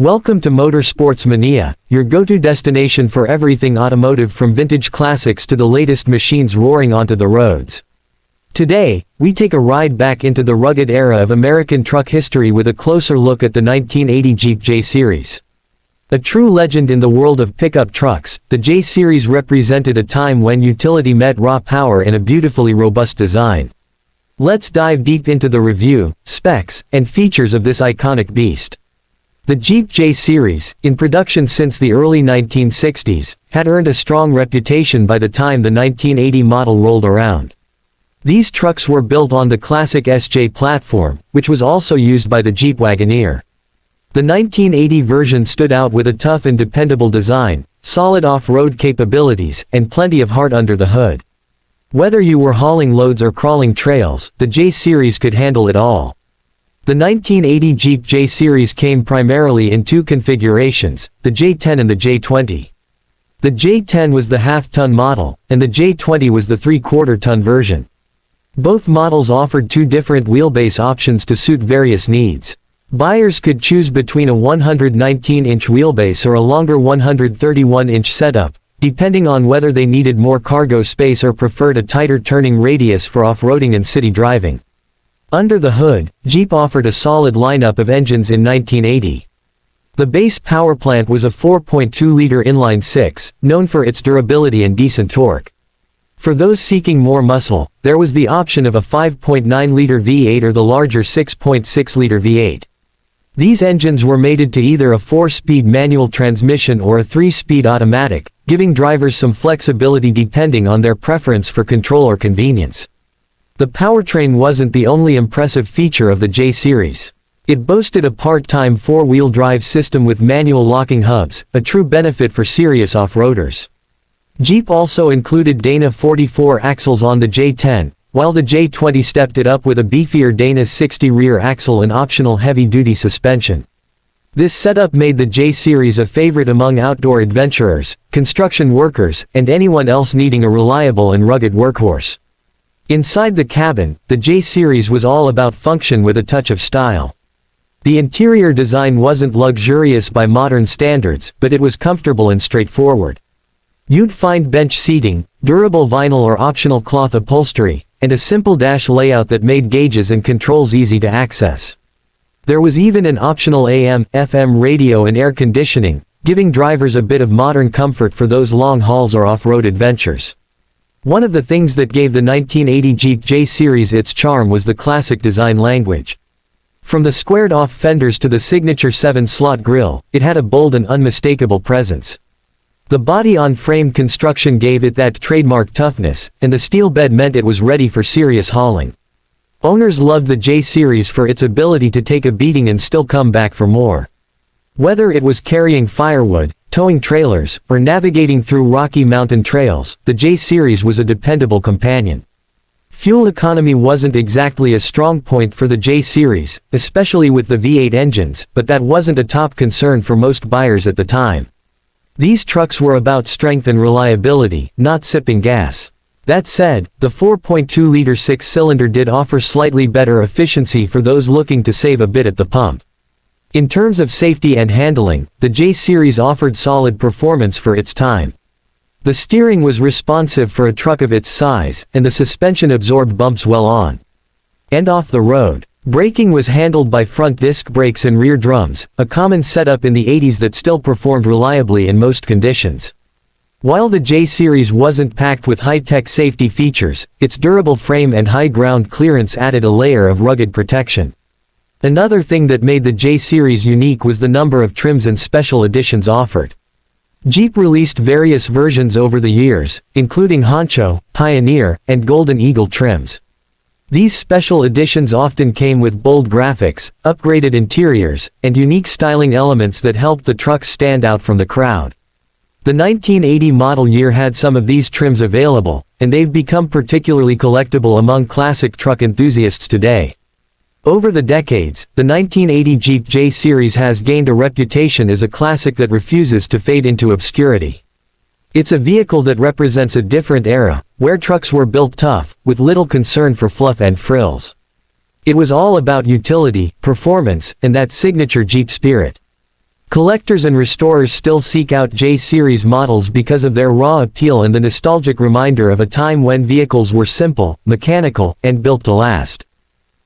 Welcome to Motorsports Menia, your go-to destination for everything automotive, from vintage classics to the latest machines roaring onto the roads. Today, we take a ride back into the rugged era of American truck history with a closer look at the 1980 Jeep J Series. A true legend in the world of pickup trucks, the J Series represented a time when utility met raw power in a beautifully robust design. Let's dive deep into the review, specs, and features of this iconic beast. The Jeep J Series, in production since the early 1960s, had earned a strong reputation by the time the 1980 model rolled around. These trucks were built on the classic SJ platform, which was also used by the Jeep Wagoneer. The 1980 version stood out with a tough and dependable design, solid off-road capabilities, and plenty of heart under the hood. Whether you were hauling loads or crawling trails, the J Series could handle it all. The 1980 Jeep J Series came primarily in two configurations, the J10 and the J20. The J10 was the half-ton model, and the J20 was the three-quarter-ton version. Both models offered two different wheelbase options to suit various needs. Buyers could choose between a 119-inch wheelbase or a longer 131-inch setup, depending on whether they needed more cargo space or preferred a tighter turning radius for off-roading and city driving. Under the hood, Jeep offered a solid lineup of engines in 1980. The base powerplant was a 4.2-liter inline-six, known for its durability and decent torque. For those seeking more muscle, there was the option of a 5.9-liter V8 or the larger 6.6-liter V8. These engines were mated to either a 4-speed manual transmission or a 3-speed automatic, giving drivers some flexibility depending on their preference for control or convenience. The powertrain wasn't the only impressive feature of the J Series. It boasted a part-time four-wheel drive system with manual locking hubs, a true benefit for serious off-roaders. Jeep also included Dana 44 axles on the J10, while the J20 stepped it up with a beefier Dana 60 rear axle and optional heavy-duty suspension. This setup made the J Series a favorite among outdoor adventurers, construction workers, and anyone else needing a reliable and rugged workhorse. Inside the cabin, the J Series was all about function with a touch of style. The interior design wasn't luxurious by modern standards, but it was comfortable and straightforward. You'd find bench seating, durable vinyl or optional cloth upholstery, and a simple dash layout that made gauges and controls easy to access. There was even an optional AM/FM radio and air conditioning, giving drivers a bit of modern comfort for those long hauls or off-road adventures. One of the things that gave the 1980 Jeep J Series its charm was the classic design language. From the squared-off fenders to the signature 7-slot grille, it had a bold and unmistakable presence. The body-on-frame construction gave it that trademark toughness, and the steel bed meant it was ready for serious hauling. Owners loved the J Series for its ability to take a beating and still come back for more. Whether it was carrying firewood, towing trailers, or navigating through rocky mountain trails, the J Series was a dependable companion. Fuel economy wasn't exactly a strong point for the J Series, especially with the V8 engines, but that wasn't a top concern for most buyers at the time. These trucks were about strength and reliability, not sipping gas. That said, the 4.2-liter six-cylinder did offer slightly better efficiency for those looking to save a bit at the pump. In terms of safety and handling, the J Series offered solid performance for its time. The steering was responsive for a truck of its size, and the suspension absorbed bumps well on and off the road. Braking was handled by front disc brakes and rear drums, a common setup in the 80s that still performed reliably in most conditions. While the J Series wasn't packed with high-tech safety features, its durable frame and high ground clearance added a layer of rugged protection. Another thing that made the J Series unique was the number of trims and special editions offered. Jeep released various versions over the years, including Honcho, Pioneer, and Golden Eagle trims. These special editions often came with bold graphics, upgraded interiors, and unique styling elements that helped the trucks stand out from the crowd. The 1980 model year had some of these trims available, and they've become particularly collectible among classic truck enthusiasts today. Over the decades, the 1980 Jeep J Series has gained a reputation as a classic that refuses to fade into obscurity. It's a vehicle that represents a different era, where trucks were built tough, with little concern for fluff and frills. It was all about utility, performance, and that signature Jeep spirit. Collectors and restorers still seek out J-Series models because of their raw appeal and the nostalgic reminder of a time when vehicles were simple, mechanical, and built to last.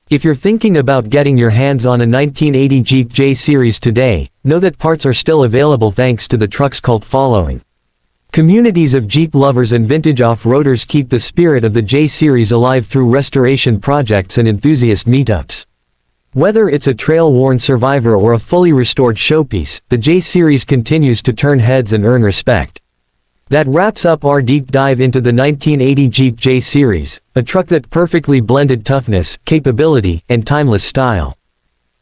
If you're thinking about getting your hands on a 1980 Jeep J-Series today, know that parts are still available thanks to the truck's cult following. Communities of Jeep lovers and vintage off-roaders keep the spirit of the J-Series alive through restoration projects and enthusiast meetups. Whether it's a trail-worn survivor or a fully restored showpiece, the J-Series continues to turn heads and earn respect. That wraps up our deep dive into the 1980 Jeep J-Series, a truck that perfectly blended toughness, capability, and timeless style.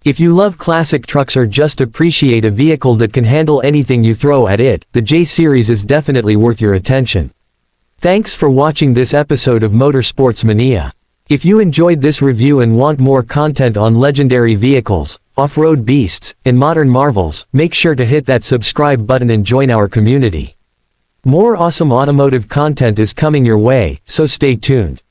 If you love classic trucks or just appreciate a vehicle that can handle anything you throw at it, the J-Series is definitely worth your attention. Thanks for watching this episode of Motorsports Mania. If you enjoyed this review and want more content on legendary vehicles, off-road beasts, and modern marvels, make sure to hit that subscribe button and join our community. More awesome automotive content is coming your way, so stay tuned.